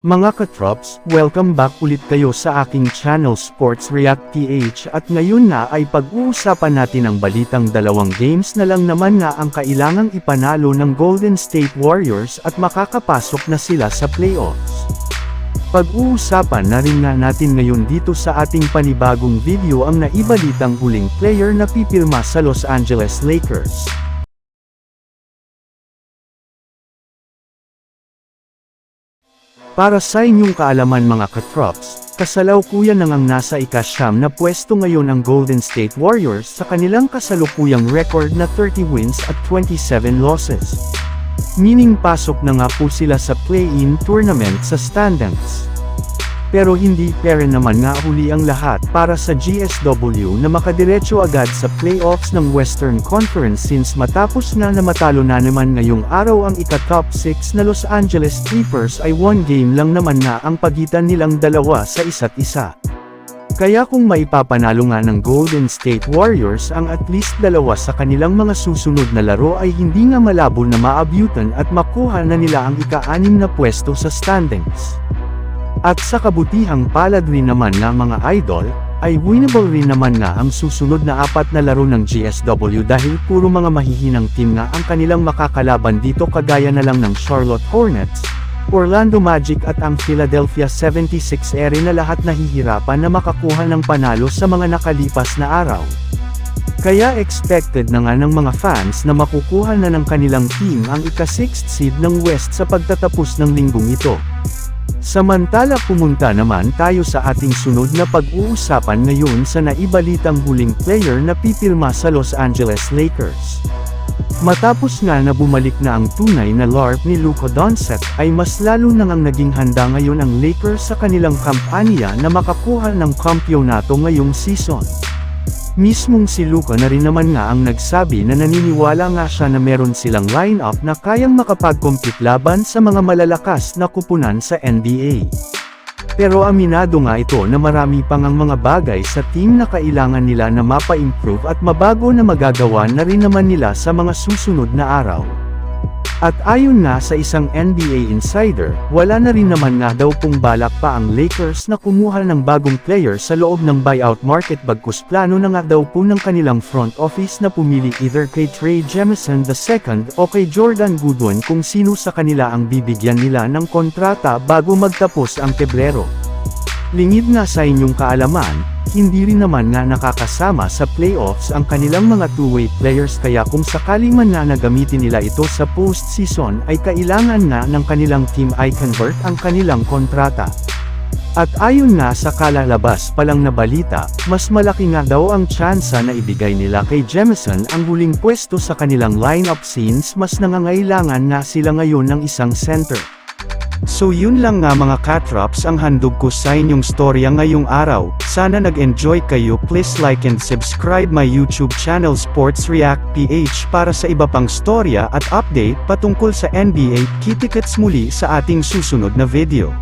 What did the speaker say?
Mga katrops, welcome back ulit kayo sa aking channel Sports React PH at ngayon na ay pag-uusapan natin ang balitang dalawang games na lang naman nga ang kailangang ipanalo ng Golden State Warriors at makakapasok na sila sa playoffs. Pag-uusapan na rin nga natin ngayon dito sa ating panibagong video ang naibalitang huling player na pipirma sa Los Angeles Lakers. Para sa inyong kaalaman mga katrops, kasalukuyan nang ang nasa ika-9 na pwesto ngayon ang Golden State Warriors sa kanilang kasalukuyang record na 30 wins at 27 losses. Meaning pasok na nga po sila sa play-in tournament sa standings. Pero hindi pera naman nga huli ang lahat para sa GSW na makadiretso agad sa playoffs ng Western Conference since matapos na matalo na naman ngayong araw ang ika-top 6 na Los Angeles Clippers ay 1 game lang naman nga ang pagitan nilang dalawa sa isa't isa. Kaya kung maipapanalo nga ng Golden State Warriors ang at least dalawa sa kanilang mga susunod na laro ay hindi nga malabo na maabyutan at makuha na nila ang ika-6 na pwesto sa standings. At sa kabutihang palad rin naman nga mga idol, ay winnable rin naman nga ang susunod na 4 na laro ng GSW dahil puro mga mahihinang team nga ang kanilang makakalaban dito kagaya na lang ng Charlotte Hornets, Orlando Magic at ang Philadelphia 76ers na lahat nahihirapan na makakuha ng panalo sa mga nakalipas na araw. Kaya expected na nga ng mga fans na makukuha na ng kanilang team ang ika-6th seed ng West sa pagtatapos ng linggong ito. Samantala pumunta naman tayo sa ating sunod na pag-uusapan ngayon sa naibalitang huling player na pipirma sa Los Angeles Lakers. Matapos nga na bumalik na ang tunay na LARP ni Luka Doncic ay mas lalo nang naging handa ngayon ang Lakers sa kanilang kampanya na makakuha ng kampyonato ngayong season. Mismong si Luka na rin naman nga ang nagsabi na naniniwala nga siya na meron silang lineup na kayang makapag-compete laban sa mga malalakas na kupunan sa NBA. Pero aminado nga ito na marami pang ang mga bagay sa team na kailangan nila na mapa-improve at mabago na magagawa na rin naman nila sa mga susunod na araw. At ayon nga sa isang NBA insider, wala na rin naman nga daw kung balak pa ang Lakers na kumuha ng bagong player sa loob ng buyout market bagkus plano na nga daw po ng kanilang front office na pumili either kay Trey Jemison II o kay Jordan Goodwin kung sino sa kanila ang bibigyan nila ng kontrata bago magtapos ang Pebrero. Lingid nga sa inyong kaalaman, hindi rin naman nga nakakasama sa playoffs ang kanilang mga two-way players kaya kung sakali man na nagamitin nila ito sa postseason ay kailangan nga ng kanilang team ay convert ang kanilang kontrata. At ayon nga sa kalalabas palang na balita, mas malaki nga daw ang tsansa na ibigay nila kay Jemison ang huling pwesto sa kanilang lineup since mas nangangailangan nga sila ngayon ng isang center. So yun lang nga mga katrops ang handog ko sa inyong storya ngayong araw. Sana nag-enjoy kayo. Please like and subscribe my YouTube channel Sports React PH para sa iba pang storya at update patungkol sa NBA. Kita-kits muli sa ating susunod na video.